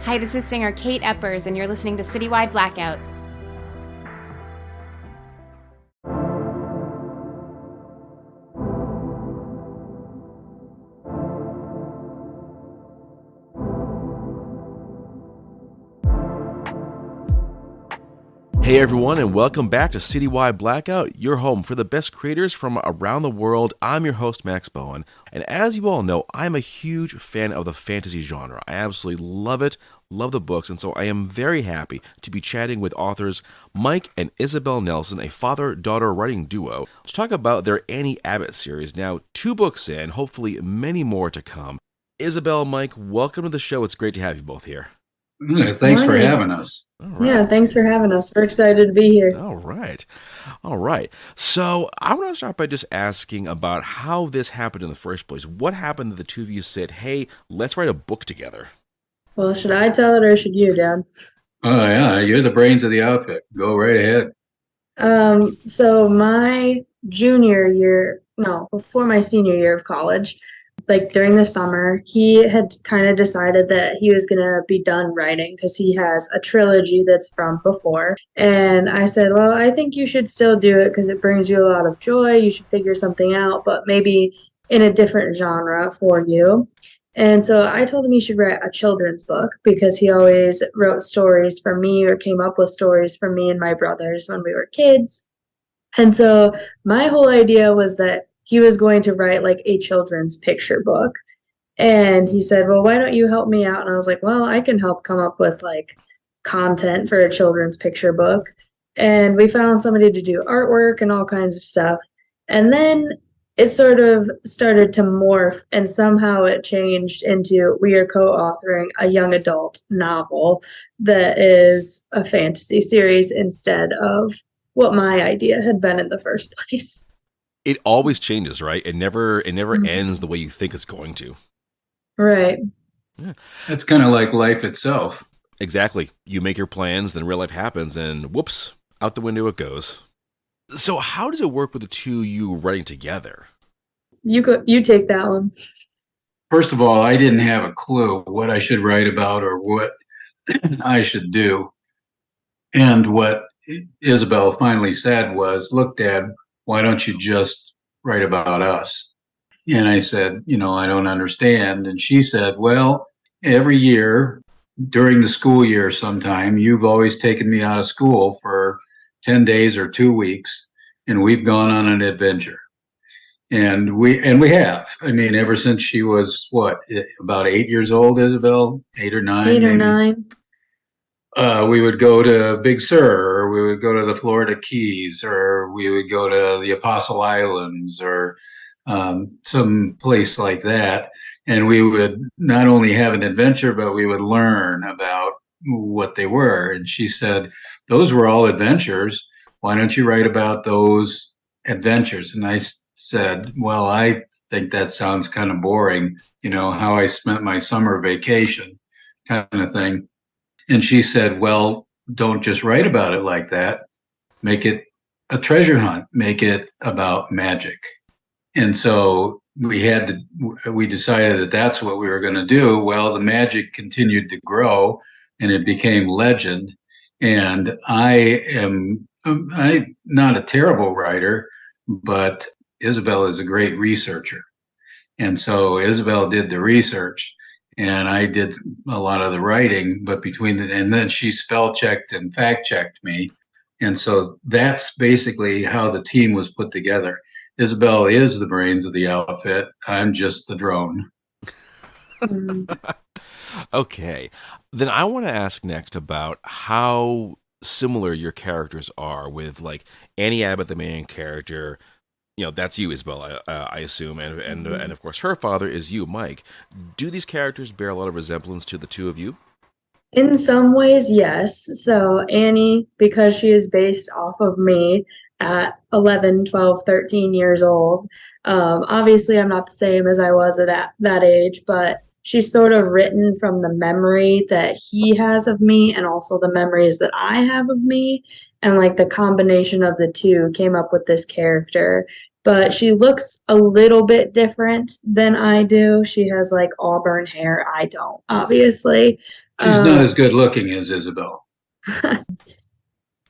Hi, this is singer Kate Eppers, and you're listening to Citywide Blackout. Hey everyone, and welcome back to Citywide Blackout, your home for the best creators from around the world. I'm your host, Max Bowen, and as you all know, I'm a huge fan of the fantasy genre. I absolutely love it, love the books, and so I am very happy to be chatting with authors Mike and Isabelle Nelson, a father-daughter writing duo, to talk about their Annie Abbott series. Now, 2 books in, hopefully many more to come. Isabelle, Mike, welcome to the show. It's great to have you both here. Thanks for having us. Yeah, thanks for having us. We're excited to be here. All right. So I want to start by just asking about how this happened in the first place. What happened that the two of you said, hey, let's write a book together? Well, should I tell it or should you, Dad? Oh, yeah, you're the brains of the outfit. Go right ahead. So my before my senior year of college, like during the summer, he had kind of decided that he was going to be done writing because he has a trilogy that's from before. And I said, well, I think you should still do it because it brings you a lot of joy. You should figure something out, but maybe in a different genre for you. And so I told him he should write a children's book because he always wrote stories for me or came up with stories for me and my brothers when we were kids. And so my whole idea was that he was going to write like a children's picture book. And he said, well, why don't you help me out? And I was like, well, I can help come up with like content for a children's picture book. And we found somebody to do artwork and all kinds of stuff. And then it sort of started to morph, and somehow it changed into we are co-authoring a young adult novel that is a fantasy series instead of what my idea had been in the first place. It always changes, right? It never ends the way you think it's going to. Right. Yeah. It's kind of like life itself. Exactly. You make your plans, then real life happens, and whoops, out the window it goes. So how does it work with the two of you writing together? You take that one. First of all, I didn't have a clue what I should write about or what I should do. And what Isabelle finally said was, look, Dad, why don't you just write about us? And I said, I don't understand. And she said, well, every year during the school year sometime, you've always taken me out of school for 10 days or 2 weeks, and we've gone on an adventure. And we have. I mean, ever since she was, about 8 years old, Isabelle? 8 or 9? 8 or maybe? 9. We would go to Big Sur, or we would go to the Florida Keys, or we would go to the Apostle Islands, or some place like that. And we would not only have an adventure, but we would learn about what they were. And she said, those were all adventures. Why don't you write about those adventures? And I said, well, I think that sounds kind of boring, how I spent my summer vacation kind of thing. And she said, well, don't just write about it like that. Make it a treasure hunt. Make it about magic. And so we decided that that's what we were going to do. Well, the magic continued to grow and it became legend. And I'm not a terrible writer, but Isabelle is a great researcher. And so Isabelle did the research and I did a lot of the writing, but and then she spell checked and fact checked me. And so that's basically how the team was put together. Isabelle is the brains of the outfit. I'm just the drone. Okay. Then I want to ask next about how similar your characters are with like Annie Abbott, the main character. That's you, Isabelle, I assume, and of course her father is you, Mike. Do these characters bear a lot of resemblance to the two of you? In some ways, yes. So Annie, because she is based off of me at 11, 12, 13 years old, obviously I'm not the same as I was at that age, but she's sort of written from the memory that he has of me and also the memories that I have of me. And like the combination of the two came up with this character but she looks a little bit different than I do. She has like auburn hair. I don't, obviously. She's not as good looking as Isabelle.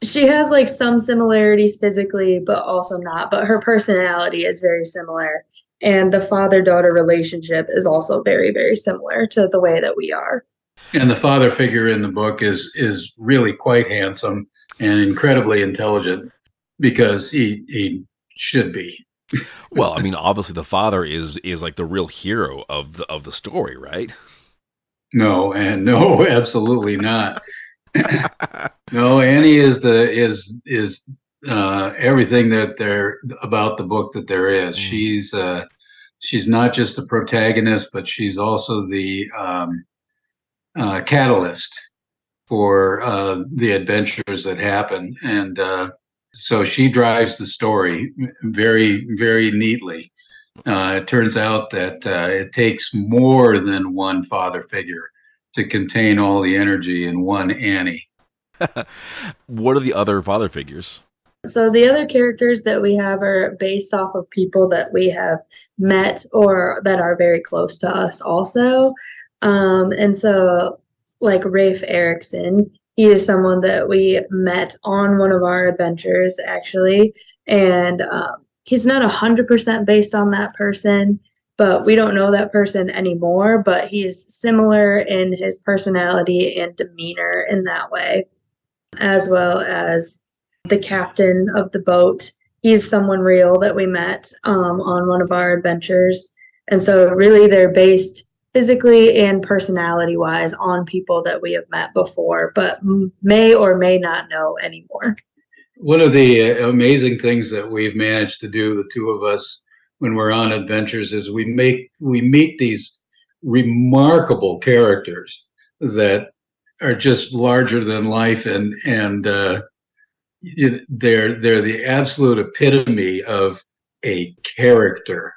She has like some similarities physically, but also not. But her personality is very similar. And the father-daughter relationship is also very, very similar to the way that we are. And the father figure in the book is really quite handsome and incredibly intelligent, because he should be. Well, I mean, obviously the father is like the real hero of the story, right? No, absolutely not. No, Annie is everything that there about the book that there is. She's not just the protagonist, but she's also the catalyst for the adventures that happen, and so she drives the story very, very neatly. It turns out that it takes more than one father figure to contain all the energy in one Annie. What are the other father figures? So the other characters that we have are based off of people that we have met or that are very close to us also. And so like Rafe Erickson, he is someone that we met on one of our adventures, actually. And he's not 100% based on that person, but we don't know that person anymore. But he's similar in his personality and demeanor in that way, as well as the captain of the boat. He's someone real that we met on one of our adventures. And so really they're based physically and personality wise on people that we have met before, but may or may not know anymore. One of the amazing things that we've managed to do, the two of us, when we're on adventures, is we meet these remarkable characters that are just larger than life, and they're the absolute epitome of a character.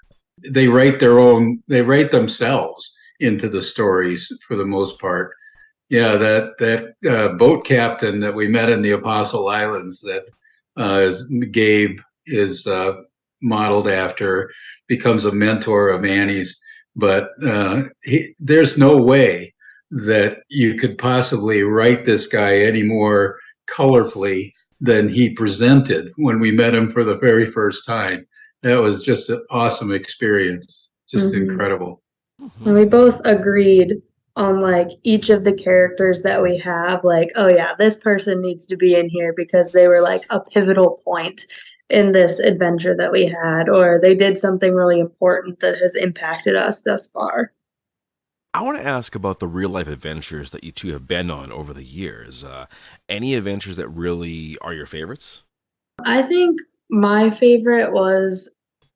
They write themselves into the stories for the most part. Yeah, that boat captain that we met in the Apostle Islands that Gabe is modeled after becomes a mentor of Annie's, but there's no way that you could possibly write this guy any more colorfully than he presented when we met him for the very first time. That was just an awesome experience, just incredible. And we both agreed on like each of the characters that we have, like, oh yeah, this person needs to be in here because they were like a pivotal point in this adventure that we had, or they did something really important that has impacted us thus far. I want to ask about the real life adventures that you two have been on over the years. Any adventures that really are your favorites? I think my favorite was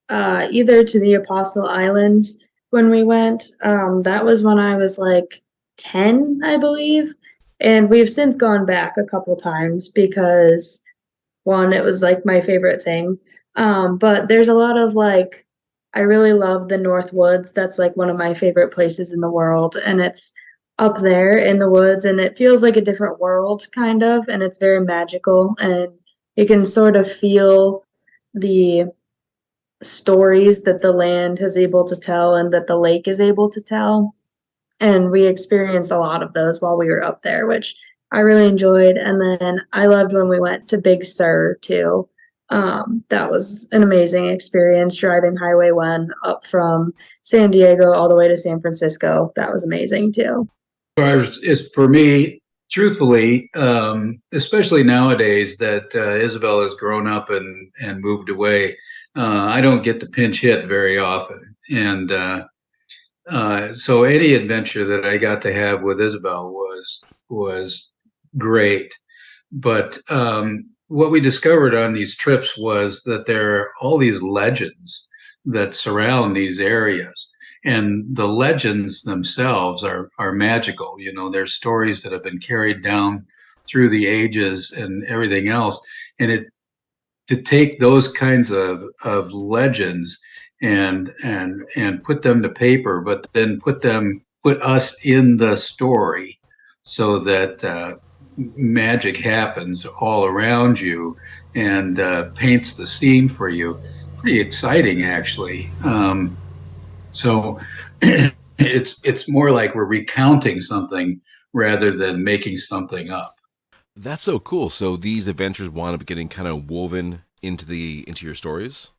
either to the Apostle Islands when we went. That was when I was like 10, I believe. And we've since gone back a couple times because, one, it was like my favorite thing. But there's a lot of like, I really love the North Woods. That's like one of my favorite places in the world. And it's up there in the woods, and it feels like a different world, kind of. And it's very magical. And you can sort of feel the stories that the land is able to tell and that the lake is able to tell. And we experienced a lot of those while we were up there, which I really enjoyed. And then I loved when we went to Big Sur too. That was an amazing experience, driving Highway 1 up from San Diego all the way to San Francisco. That was amazing too. Is for me, truthfully, especially nowadays that Isabelle has grown up and moved away, I don't get to pinch hit very often. And so any adventure that I got to have with Isabelle was great. But what we discovered on these trips was that there are all these legends that surround these areas. And the legends themselves are magical. You know, they're stories that have been carried down through the ages and everything else. And to take those kinds of legends and put them to paper, but then put us in the story so that magic happens all around you and paints the scene for you. pretty exciting, actually. So it's more like we're recounting something rather than making something up. That's so cool. So these adventures wound up getting kind of woven into your stories.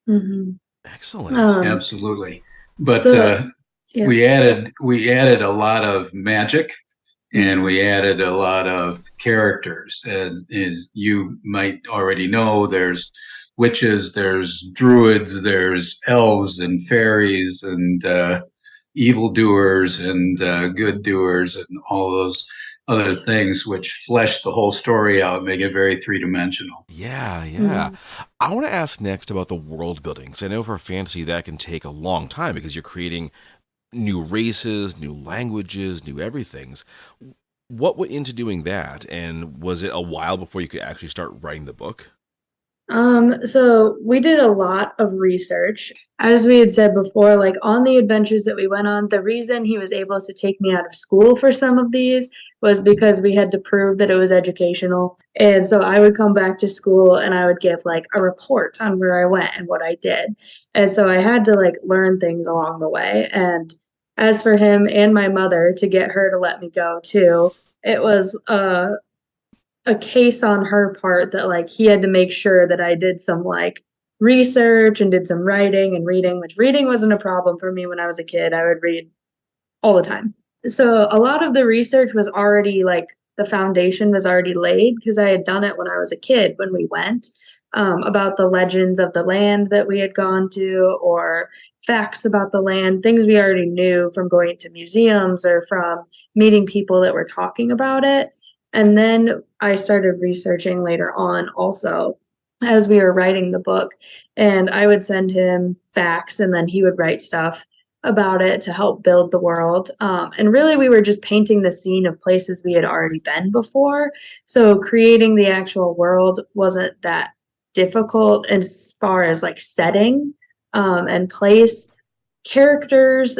Hmm. Excellent. Absolutely. But So yeah. we added a lot of magic, and we added a lot of characters. As you might already know, there's witches, there's druids, there's elves and fairies, and evildoers and good doers, and all those other things, which flesh the whole story out, make it very three-dimensional. Yeah, yeah. Mhm. I want to ask next about the world building. 'Cause I know for fantasy that can take a long time because you're creating new races, new languages, new everythings. What went into doing that? And was it a while before you could actually start writing the book? So we did a lot of research. As we had said before, like on the adventures that we went on, the reason he was able to take me out of school for some of these was because we had to prove that it was educational. And so I would come back to school and I would give like a report on where I went and what I did. And so I had to like learn things along the way. And as for him and my mother, to get her to let me go too, it was a case on her part that like he had to make sure that I did some like research and did some writing and reading, which reading wasn't a problem for me when I was a kid. I would read all the time. So a lot of the research was already like the foundation was already laid because I had done it when I was a kid when we went, about the legends of the land that we had gone to, or facts about the land, things we already knew from going to museums or from meeting people that were talking about it. And then I started researching later on also as we were writing the book. And I would send him facts and then he would write stuff about it to help build the world. And really, we were just painting the scene of places we had already been before. So creating the actual world wasn't that difficult as far as like setting, and place. Characters,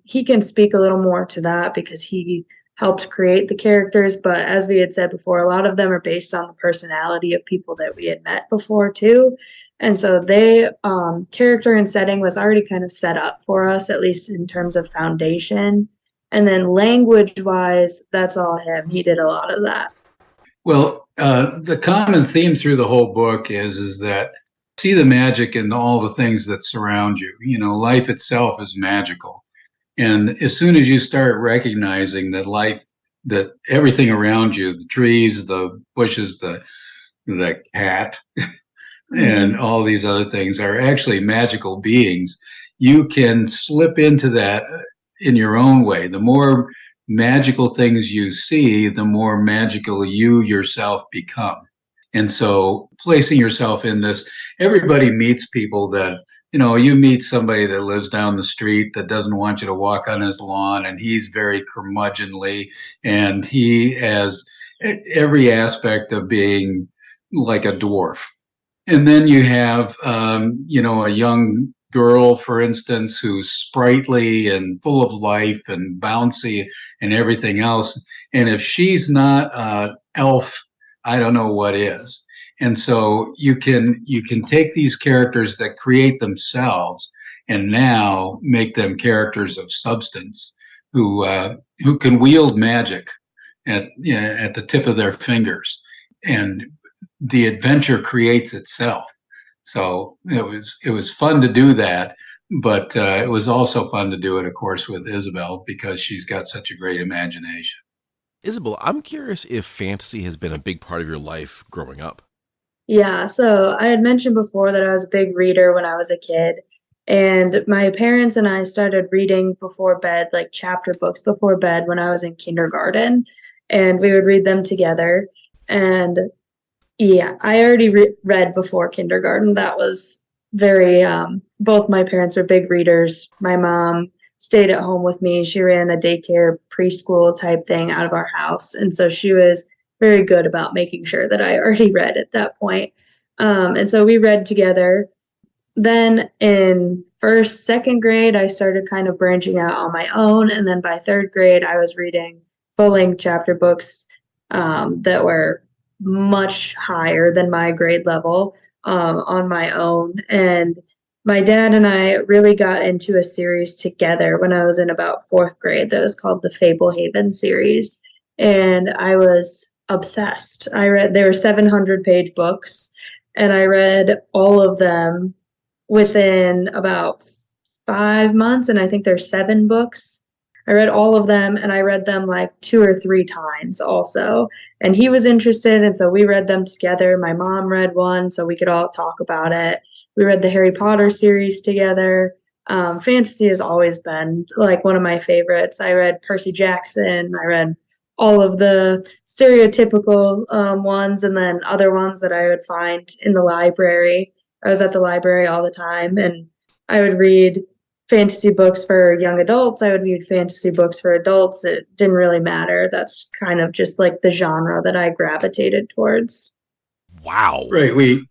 he can speak a little more to that because he helped create the characters. But as we had said before, a lot of them are based on the personality of people that we had met before too. And so they, character and setting was already kind of set up for us, at least in terms of foundation. And then language wise, that's all him. He did a lot of that. Well, the common theme through the whole book is that see the magic in all the things that surround you. You know, life itself is magical. And as soon as you start recognizing that that everything around you, the trees, the bushes, the cat, and Mm-hmm. all these other things are actually magical beings, you can slip into that in your own way. The more magical things you see, the more magical you yourself become. And so placing yourself in this, everybody meets people that, you meet somebody that lives down the street that doesn't want you to walk on his lawn, and he's very curmudgeonly, and he has every aspect of being like a dwarf. And then you have, a young girl, for instance, who's sprightly and full of life and bouncy and everything else. And if she's not elf, I don't know what is. And so you can take these characters that create themselves and now make them characters of substance who can wield magic at the tip of their fingers, and the adventure creates itself. So it was fun to do that, but it was also fun to do it, of course, with Isabelle because she's got such a great imagination. Isabel, I'm curious if fantasy has been a big part of your life growing up. Yeah, so I had mentioned before that I was a big reader when I was a kid. And my parents and I started reading before bed, like chapter books before bed when I was in kindergarten. And we would read them together. And yeah, I already read before kindergarten. That was very, both my parents were big readers. My mom stayed at home with me. She ran a daycare preschool type thing out of our house. And so she was very good about making sure that I already read at that point. And so we read together. Then in first, second grade, I started kind of branching out on my own. And then by third grade, I was reading full length chapter books, that were much higher than my grade level. on my own. And my dad and I really got into a series together when I was in about 4th grade that was called the Fablehaven series. And I was obsessed. There were 700-page books, and I read all of them within about 5 months. And I think there's 7 books. I read all of them, and I read them like 2 or 3 times also. And he was interested, and so we read them together. My mom read one, so we could all talk about it. We read the Harry Potter series together. Fantasy has always been like one of my favorites. I read Percy Jackson. I read all of the stereotypical ones, and then other ones that I would find in the library. I was at the library all the time, and I would read fantasy books for young adults. I would read fantasy books for adults. It didn't really matter. That's kind of just like the genre that I gravitated towards. Wow. Right. We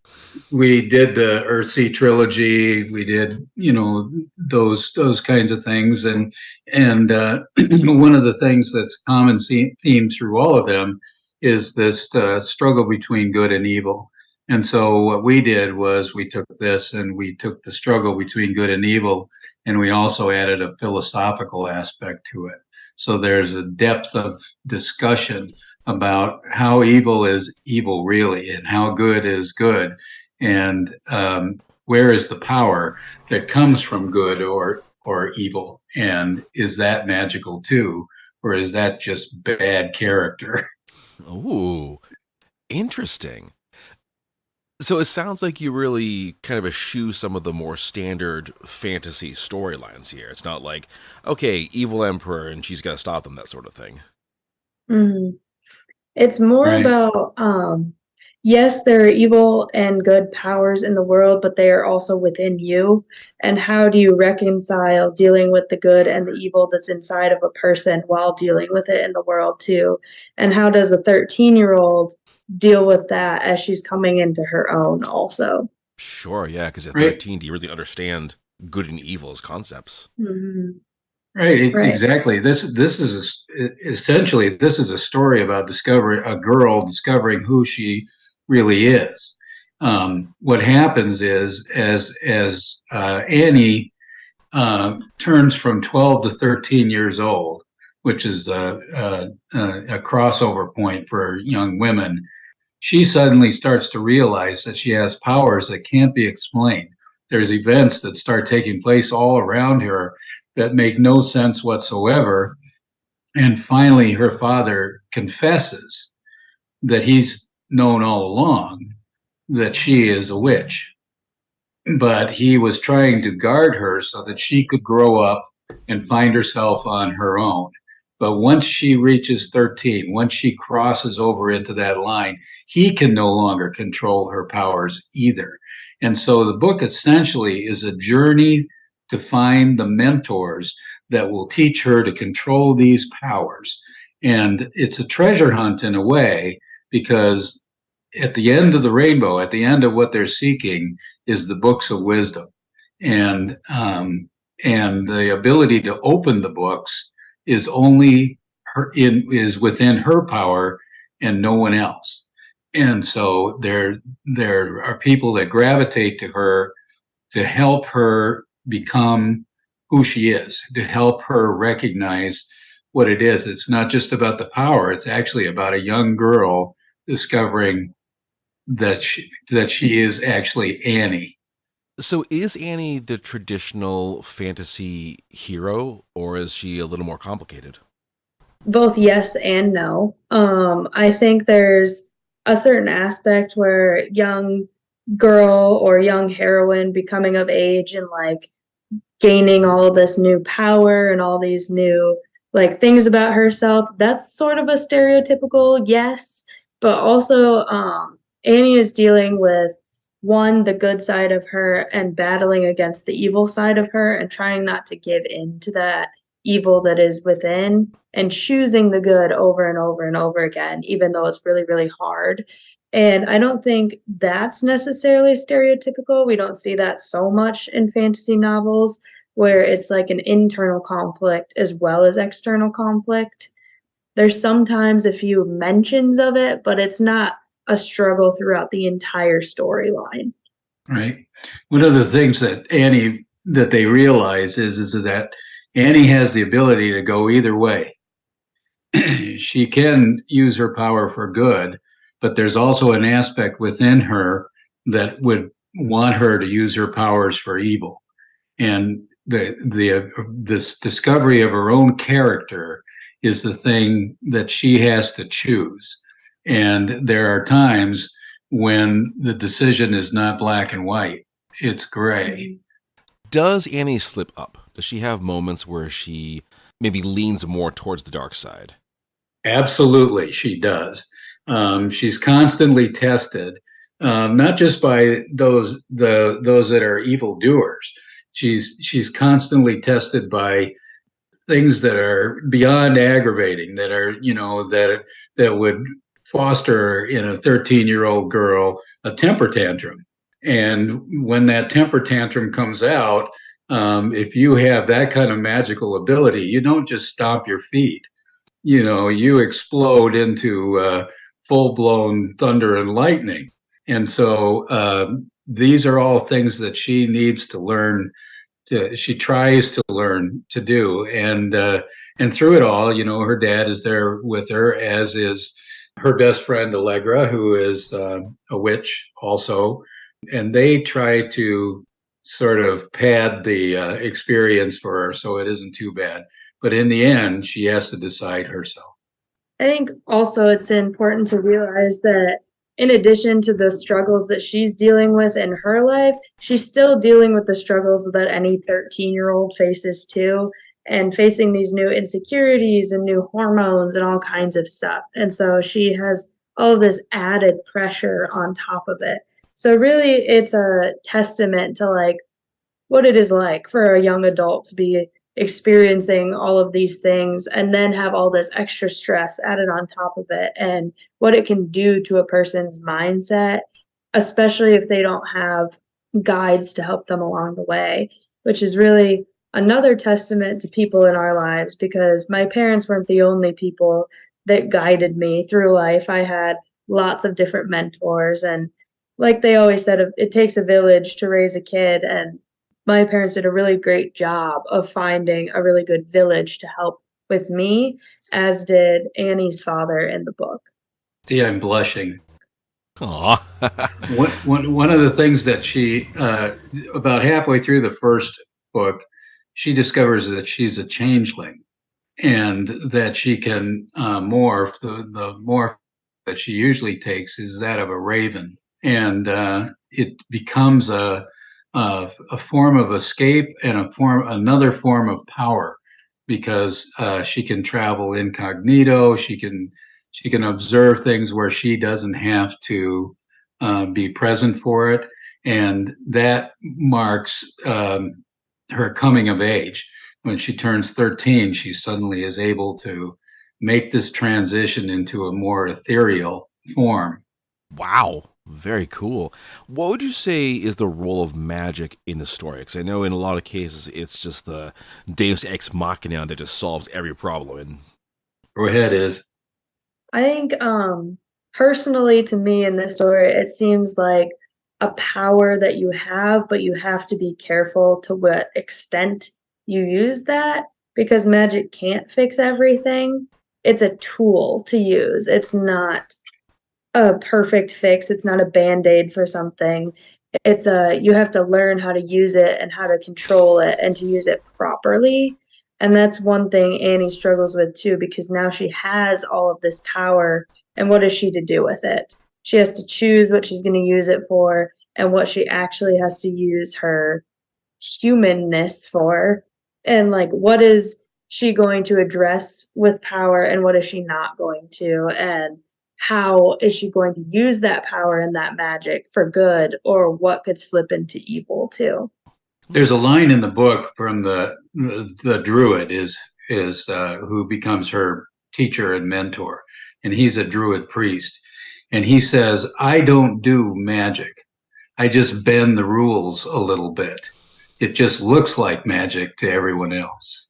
did the Earthsea trilogy. We did, those kinds of things. And one of the things that's a common theme through all of them is this struggle between good and evil. And so what we did was we took this and we took the struggle between good and evil, and we also added a philosophical aspect to it. So there's a depth of discussion about how evil is evil really, and how good is good, and where is the power that comes from good or evil, and is that magical too, or is that just bad character? Ooh, interesting. So it sounds like you really kind of eschew some of the more standard fantasy storylines here. It's not like, okay, evil emperor and she's got to stop them, that sort of thing. Mm-hmm. It's more Right. about, yes, there are evil and good powers in the world, but they are also within you. And how do you reconcile dealing with the good and the evil that's inside of a person while dealing with it in the world too? And how does a 13-year-old deal with that as she's coming into her own also? Sure, yeah, because at Right. 13, do you really understand good and evil as concepts? Mm-hmm. Right, Right. exactly. This is essentially a story about a girl discovering who she really is. What happens is as Annie turns from 12 to 13 years old, which is a crossover point for young women, she suddenly starts to realize that she has powers that can't be explained. There's events that start taking place all around her that make no sense whatsoever. And finally, her father confesses that he's known all along that she is a witch, but he was trying to guard her so that she could grow up and find herself on her own. But once she reaches 13, once she crosses over into that line, he can no longer control her powers either. And so the book essentially is a journey to find the mentors that will teach her to control these powers. And it's a treasure hunt in a way, because at the end of the rainbow, at the end of what they're seeking, is the books of wisdom, and the ability to open the books is only is within her power and no one else. And so there are people that gravitate to her to help her become who she is, to help her recognize what it is. It's not just about the power; it's actually about a young girl discovering that she is actually Annie. So is Annie the traditional fantasy hero, or is she a little more complicated? Both yes and no. I think there's a certain aspect where young girl or young heroine becoming of age and like gaining all of this new power and all these new like things about herself, that's sort of a stereotypical yes. But also Annie is dealing with one, the good side of her, and battling against the evil side of her and trying not to give in to that evil that is within, and choosing the good over and over and over again, even though it's really, really hard. And I don't think that's necessarily stereotypical. We don't see that so much in fantasy novels, where it's like an internal conflict as well as external conflict. There's sometimes a few mentions of it, but it's not a struggle throughout the entire storyline. right? One of the things that they realize is that Annie has the ability to go either way. She can use her power for good, but there's also an aspect within her that would want her to use her powers for evil. And this discovery of her own character is the thing that she has to choose. And there are times when the decision is not black and white, it's gray. Does Annie slip up? Does she have moments where she maybe leans more towards the dark side? Absolutely, she does. She's constantly tested, not just by those that are evildoers. She's constantly tested by things that are beyond aggravating, that are that would foster in a 13-year-old girl a temper tantrum. And when that temper tantrum comes out, if you have that kind of magical ability, you don't just stomp your feet. You explode into full-blown thunder and lightning. And so these are all things that she needs to learn. She tries to learn to do, and through it all, her dad is there with her, as is her best friend Allegra, who is a witch also, and they try to sort of pad the experience for her so it isn't too bad. But in the end, she has to decide herself. I think also it's important to realize that in addition to the struggles that she's dealing with in her life, she's still dealing with the struggles that any 13-year-old faces too, and facing these new insecurities and new hormones and all kinds of stuff. And so she has all of this added pressure on top of it. So really, it's a testament to like what it is like for a young adult to be experiencing all of these things and then have all this extra stress added on top of it, and what it can do to a person's mindset, especially if they don't have guides to help them along the way, which is really another testament to people in our lives, because my parents weren't the only people that guided me through life. I had lots of different mentors, and like they always said, it takes a village to raise a kid, and my parents did a really great job of finding a really good village to help with me, as did Annie's father in the book. See, I'm blushing. Aw. One of the things that she, about halfway through the first book, she discovers that she's a changeling and that she can morph. The morph that she usually takes is that of a raven. And it becomes a form of escape and another form of power, because she can travel incognito. She can observe things where she doesn't have to be present for it, and that marks her coming of age. When she turns 13, she suddenly is able to make this transition into a more ethereal form. Wow. Very cool. What would you say is the role of magic in the story? Because I know in a lot of cases it's just the Deus Ex Machina that just solves every problem. And go ahead, Iz. I think personally, to me in this story, it seems like a power that you have, but you have to be careful to what extent you use that, because magic can't fix everything. It's a tool to use. It's not a perfect fix. It's not a band-aid for something. It's you have to learn how to use it and how to control it and to use it properly. And that's one thing Annie struggles with too, because now she has all of this power, and what is she to do with it? She has to choose what she's going to use it for and what she actually has to use her humanness for. And like, what is she going to address with power and what is she not going to? And how is she going to use that power and that magic for good, or what could slip into evil too? There's a line in the book from the druid is who becomes her teacher and mentor, and he's a druid priest, and he says, "I don't do magic. I just bend the rules a little bit. It just looks like magic to everyone else."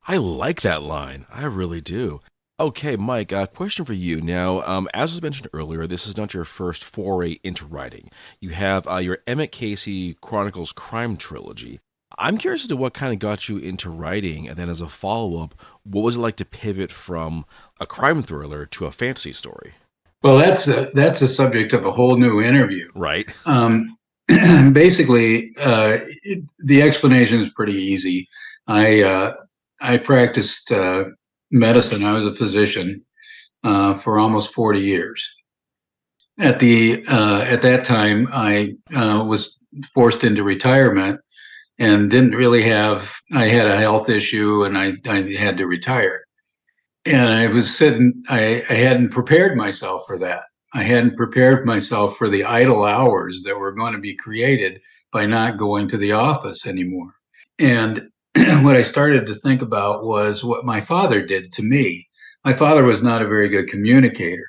I like that line. I really do. Okay, Mike, question for you. Now, as was mentioned earlier, this is not your first foray into writing. You have your Emmett Casey Chronicles crime trilogy. I'm curious as to what kind of got you into writing, and then as a follow-up, what was it like to pivot from a crime thriller to a fantasy story? Well, that's a subject of a whole new interview. Right. Basically, the explanation is pretty easy. I practiced medicine. I was a physician for almost 40 years. At that time, I was forced into retirement and didn't really have. I had a health issue, and I had to retire. And I was sitting. I hadn't prepared myself for that. I hadn't prepared myself for the idle hours that were going to be created by not going to the office anymore. And what I started to think about was what my father did to me. My father was not a very good communicator,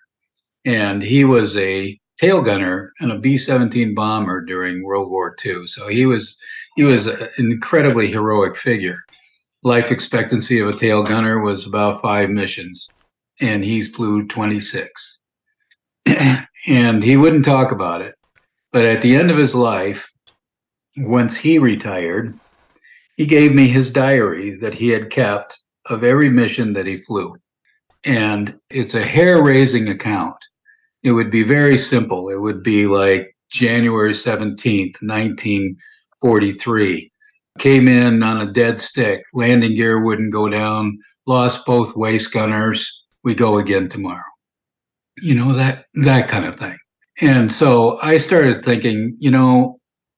and he was a tail gunner and a B-17 bomber during World War II. So he was an incredibly heroic figure. Life expectancy of a tail gunner was about 5 missions, and he flew 26. And he wouldn't talk about it. But at the end of his life, once he retired, he gave me his diary that he had kept of every mission that he flew. And it's a hair-raising account. It would be very simple. It would be like January 17th, 1943. Came in on a dead stick. Landing gear wouldn't go down. Lost both waist gunners. We go again tomorrow. That kind of thing. And so I started thinking,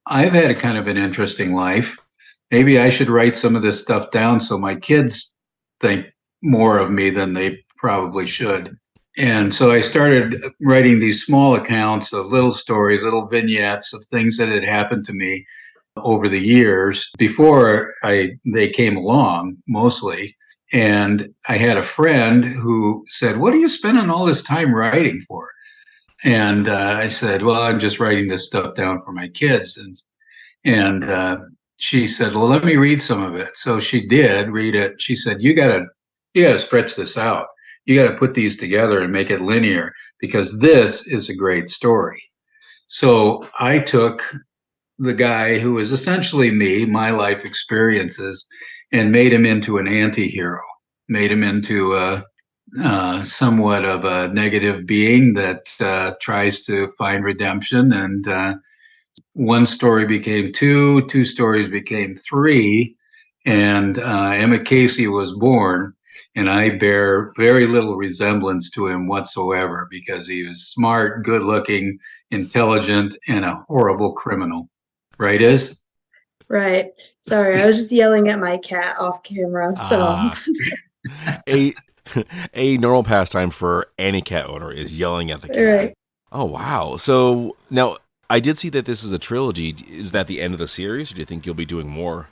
I've had a kind of an interesting life. Maybe I should write some of this stuff down so my kids think more of me than they probably should. And so I started writing these small accounts of little stories, little vignettes of things that had happened to me over the years before they came along, mostly. And I had a friend who said, "What are you spending all this time writing for?" And I said, "Well, I'm just writing this stuff down for my kids." And she said, "Well, let me read some of it." So she did read it. She said, you gotta stretch this out. You gotta put these together and make it linear, because this is a great story. So I took the guy who was essentially me, my life experiences, and made him into an anti-hero, made him into somewhat of a negative being that tries to find redemption. And one story became two stories became three, and Emmett Casey was born. And I bear very little resemblance to him whatsoever, because he was smart, good-looking, intelligent, and a horrible criminal. Right, Iz? Right. Sorry, I was just yelling at my cat off camera. So a normal pastime for any cat owner is yelling at the cat. Right. Oh, wow. So now I did see that this is a trilogy. Is that the end of the series, or do you think you'll be doing more?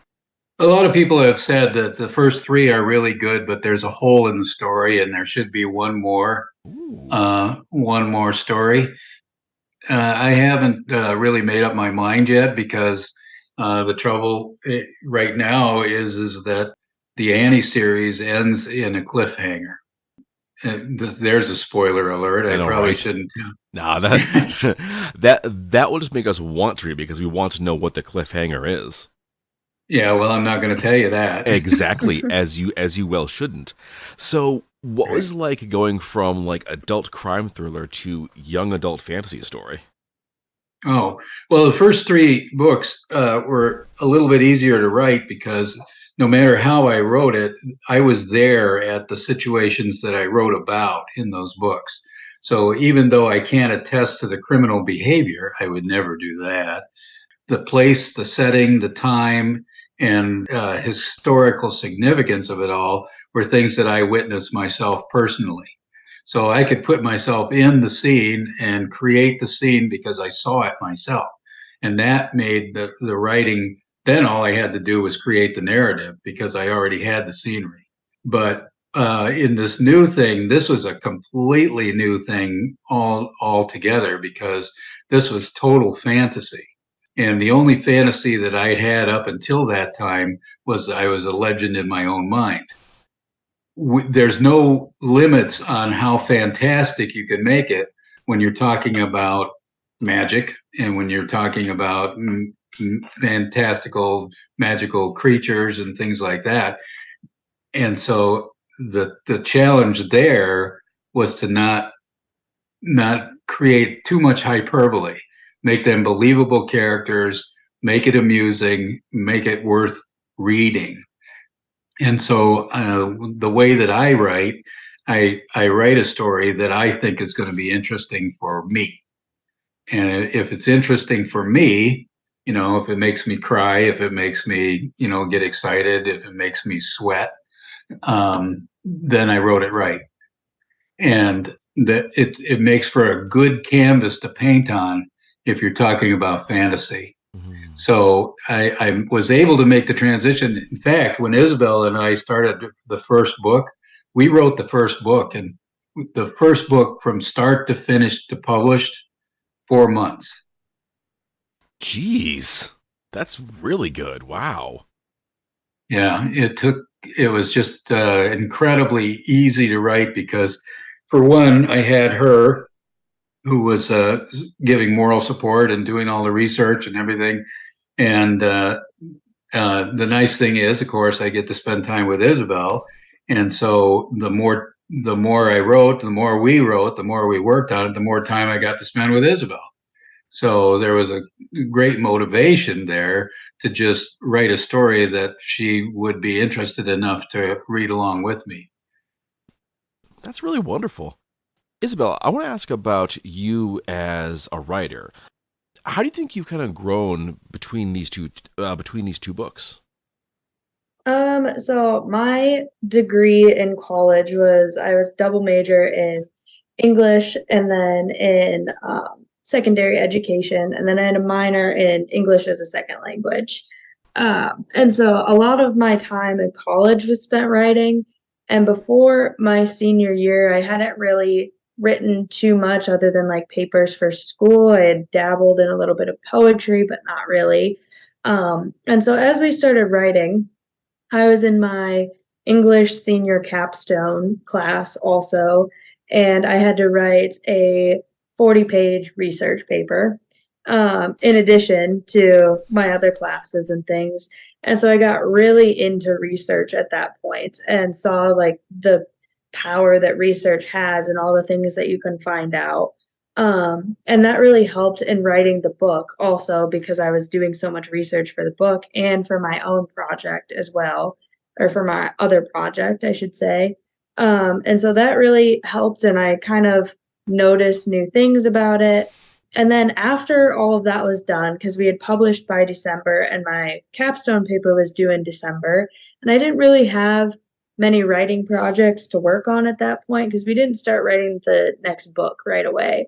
A lot of people have said that the first 3 are really good, but there's a hole in the story, and there should be one more story. I haven't really made up my mind yet, because the trouble right now is that the Annie series ends in a cliffhanger. There's a spoiler alert. I probably shouldn't. Nah, that will just make us want to read, because we want to know what the cliffhanger is. Yeah, well, I'm not going to tell you that. Exactly, as you well shouldn't. So, what was like going from like adult crime thriller to young adult fantasy story? Oh, well, the first 3 books were a little bit easier to write, because no matter how I wrote it, I was there at the situations that I wrote about in those books. So even though I can't attest to the criminal behavior, I would never do that. The place, the setting, the time, and historical significance of it all were things that I witnessed myself personally. So I could put myself in the scene and create the scene because I saw it myself. And that made the writing, then all I had to do was create the narrative, because I already had the scenery. But in this new thing, this was a completely new thing altogether, because this was total fantasy. And the only fantasy that I'd had up until that time was I was a legend in my own mind. there's no limits on how fantastic you can make it when you're talking about magic and when you're talking about fantastical magical creatures and things like that. And so the challenge there was to not create too much hyperbole, make them believable characters, make it amusing, make it worth reading. And so the way that I write, I write a story that I think is going to be interesting for me. And if it's interesting for me, if it makes me cry, if it makes me, get excited, if it makes me sweat, then I wrote it right. And that it makes for a good canvas to paint on if you're talking about fantasy. So I was able to make the transition. In fact, when Isabelle and I started the first book, we wrote the first book, and the first book from start to finish to published, 4 months. Jeez, that's really good. Wow. Yeah, it was just incredibly easy to write because, for one, I had her who was giving moral support and doing all the research and everything. And the nice thing is, of course, I get to spend time with Isabelle. And so the more I wrote, the more we wrote, the more we worked on it, the more time I got to spend with Isabelle. So there was a great motivation there to just write a story that she would be interested enough to read along with me. That's really wonderful. Isabelle, I want to ask about you as a writer. How do you think you've kind of grown between these two books? So my degree in college I was double major in English and then in secondary education, and then I had a minor in English as a second language. And so a lot of my time in college was spent writing. And before my senior year, I hadn't really written too much other than like papers for school. I had dabbled in a little bit of poetry, but not really. And so as we started writing, I was in my English senior capstone class also, and I had to write a 40-page research paper in addition to my other classes and things. And so I got really into research at that point and saw like the power that research has and all the things that you can find out. And that really helped in writing the book also, because I was doing so much research for the book and for my own project as well, or for my other project, I should say. And so that really helped, and I kind of noticed new things about it. And then after all of that was done, because we had published by December and my capstone paper was due in December, and I didn't really have many writing projects to work on at that point because we didn't start writing the next book right away.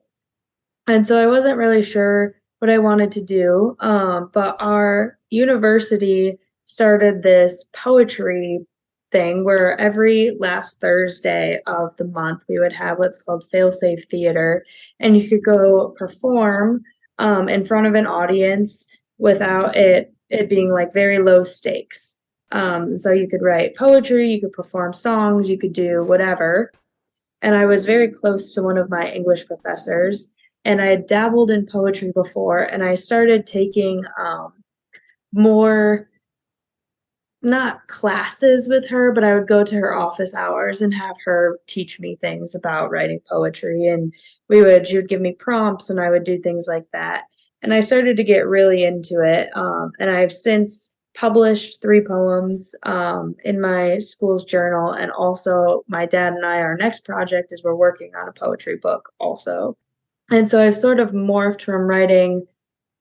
And so I wasn't really sure what I wanted to do. But our university started this poetry thing where every last Thursday of the month we would have what's called fail-safe theater, and you could go perform in front of an audience without it being like very low stakes. So you could write poetry, you could perform songs, you could do whatever. And I was very close to one of my English professors, and I had dabbled in poetry before, and I started taking more, not classes with her, but I would go to her office hours and have her teach me things about writing poetry. And she would give me prompts and I would do things like that. And I started to get really into it. And I've since published 3 poems in my school's journal. And also my dad and I, our next project is we're working on a poetry book also. And so I've sort of morphed from writing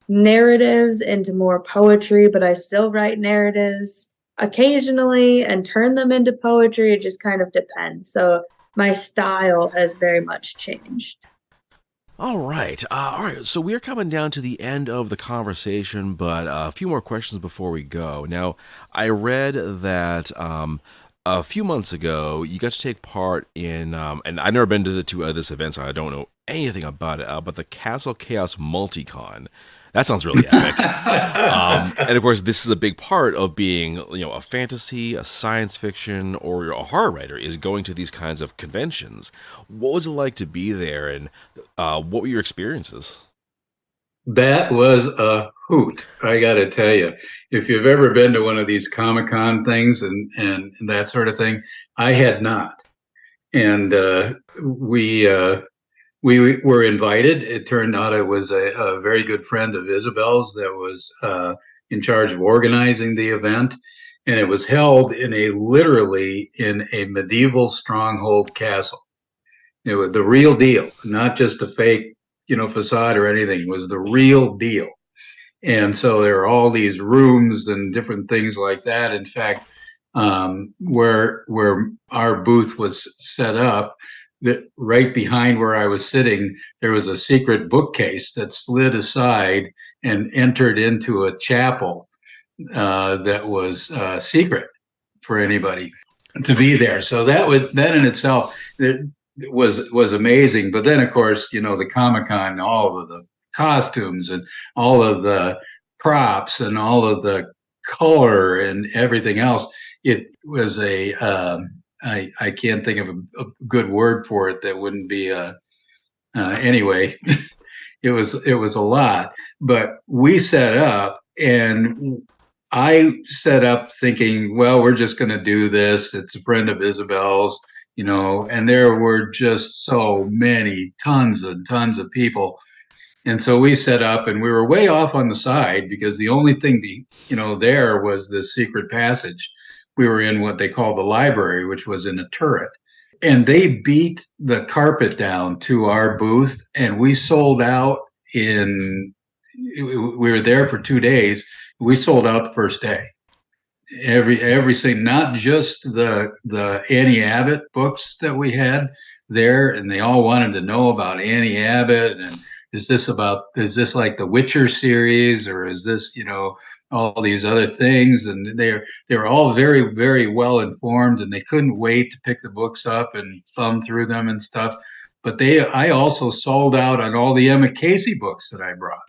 narratives into more poetry, but I still write narratives occasionally and turn them into poetry. It just kind of depends. So my style has very much changed. All right. So we're coming down to the end of the conversation, but a few more questions before we go. Now, I read that a few months ago you got to take part in, and I've never been to this event, so I don't know anything about it, but the CastleChaos MultiCon. That sounds really epic. And of course, this is a big part of being, a fantasy, a science fiction, or a horror writer is going to these kinds of conventions. What was it like to be there, and what were your experiences? That was a hoot. I got to tell you, if you've ever been to one of these Comic-Con things and that sort of thing, I had not. And we were invited. It turned out it was a very good friend of Isabel's that was in charge of organizing the event. And it was held literally in a medieval stronghold castle. It was the real deal, not just a fake, facade or anything. It was the real deal. And so there are all these rooms and different things like that. In fact, where our booth was set up, that right behind where I was sitting, there was a secret bookcase that slid aside and entered into a chapel that was secret for anybody to be there. So that in itself it was amazing. But then, of course, the Comic-Con, all of the costumes and all of the props and all of the color and everything else. It was I can't think of a good word for it that wouldn't be anyway. It was a lot, but we set up, and I set up thinking, well, we're just going to do this. It's a friend of Isabel's, and there were just so many tons and tons of people. And so we set up, and we were way off on the side because the only thing, there was this secret passage. We were in what they call the library, which was in a turret. And they beat the carpet down to our booth, and we sold out we were there for 2 days. We sold out the first day. Everything, not just the Annie Abbott books that we had there, and they all wanted to know about Annie Abbott, and is this like the Witcher series, or is this, all these other things? And they were all very, very well informed, and they couldn't wait to pick the books up and thumb through them and stuff. But I also sold out on all the Emmett Casey books that I brought.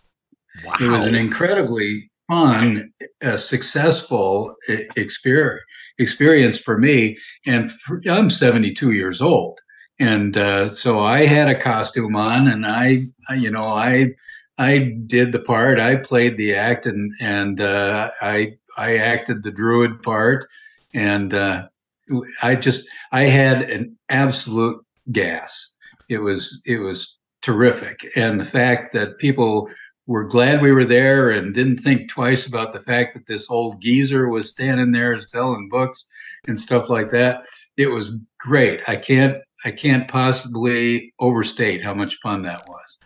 Wow. It was an incredibly fun, successful experience for me. And I'm 72 years old. And so I had a costume on, and I did the part. I played the act, and I acted the Druid part, and I had an absolute gas. It was terrific, and the fact that people were glad we were there and didn't think twice about the fact that this old geezer was standing there selling books and stuff like that. It was great. I can't possibly overstate how much fun that was.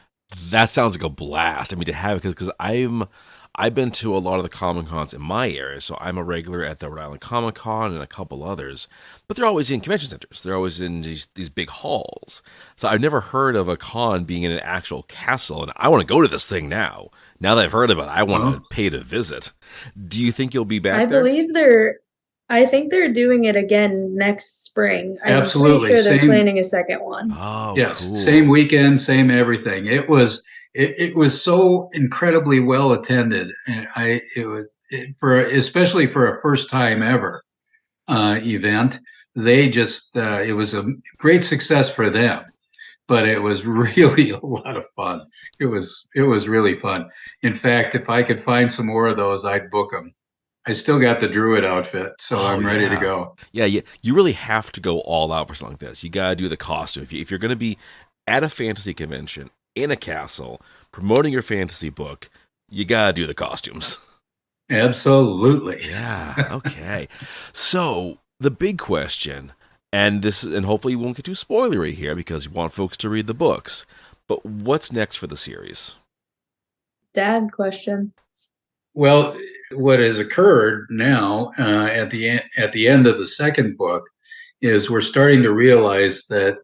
That sounds like a blast. I mean, to have it, because I've been to a lot of the Comic Cons in my area, so I'm a regular at the Rhode Island Comic Con and a couple others, but they're always in convention centers. They're always in these big halls. So I've never heard of a con being in an actual castle, and I want to go to this thing now. Now that I've heard about it, I want to pay to visit. Do you think you'll be back there? I think they're doing it again next spring. Absolutely. I'm pretty sure they're planning a second one. Oh, yes. Cool. Same weekend, same everything. It was so incredibly well attended. Especially for a first time ever event. They just it was a great success for them, but it was really a lot of fun. It was really fun. In fact, if I could find some more of those, I'd book them. I still got the Druid outfit, so I'm ready to go. Yeah, you really have to go all out for something like this. You got to do the costume. If you're going to be at a fantasy convention, in a castle, promoting your fantasy book, you got to do the costumes. Absolutely. Yeah, okay. So, the big question, and hopefully you won't get too spoilery here because you want folks to read the books, but what's next for the series? Dad question. Well, what has occurred now at the end of the second book is we're starting to realize that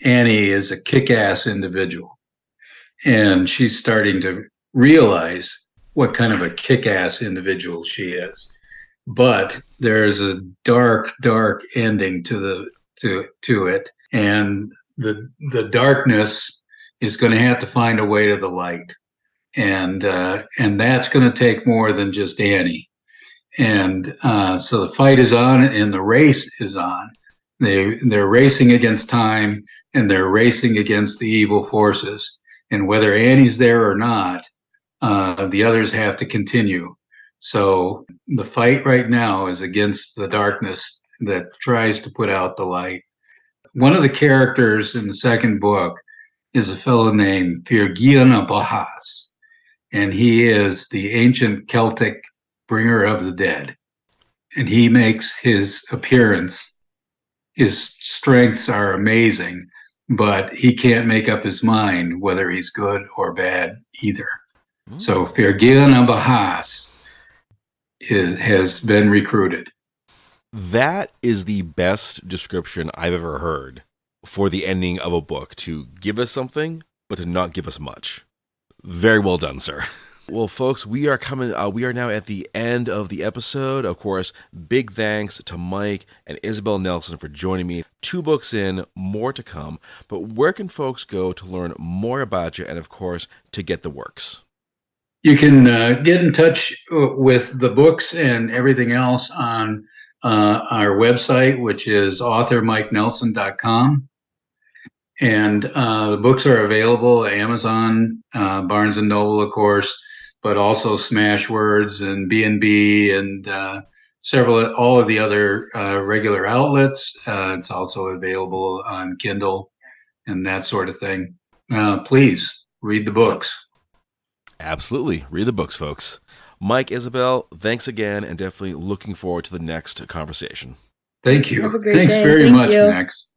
Annie is a kick-ass individual, and she's starting to realize what kind of a kick-ass individual she is. But there's a dark ending to it, and the darkness is going to have to find a way to the light. and that's going to take more than just Annie. And so the fight is on, and the race is on. They're racing against time, and they're racing against the evil forces. And whether Annie's there or not, the others have to continue. So the fight right now is against the darkness that tries to put out the light. One of the characters in the second book is a fellow named Firgiana Bahas, and he is the ancient Celtic bringer of the dead. And he makes his appearance. His strengths are amazing, but he can't make up his mind whether he's good or bad either. So Firgiana Bahas has been recruited. That is the best description I've ever heard for the ending of a book, to give us something, but to not give us much. Very well done, sir. Well, folks, we are now at the end of the episode. Of course, big thanks to Mike and Isabelle Nelson for joining me. 2 books in, more to come. But where can folks go to learn more about you and, of course, to get the works? You can get in touch with the books and everything else on our website, which is authormikenelson.com. And the books are available at Amazon, Barnes & Noble, of course, but also Smashwords and B&B and all of the other regular outlets. It's also available on Kindle and that sort of thing. Please read the books. Absolutely. Read the books, folks. Mike, Isabelle, thanks again, and definitely looking forward to the next conversation. Thank you. Have a great Thanks day. very Thank much, you. Max.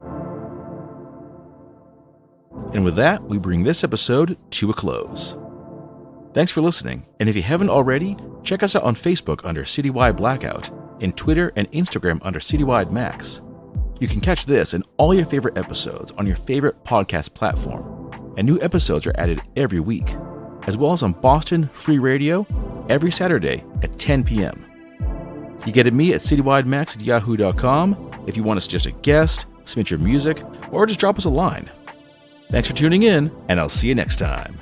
And with that, we bring this episode to a close. Thanks for listening, and if you haven't already, check us out on Facebook under Citywide Blackout, and Twitter and Instagram under Citywide Max. You can catch this and all your favorite episodes on your favorite podcast platform, and new episodes are added every week, as well as on Boston Free Radio every Saturday at 10 p.m. You get at me at citywidemax@yahoo.com if you want to suggest a guest, submit your music, or just drop us a line. Thanks for tuning in, and I'll see you next time.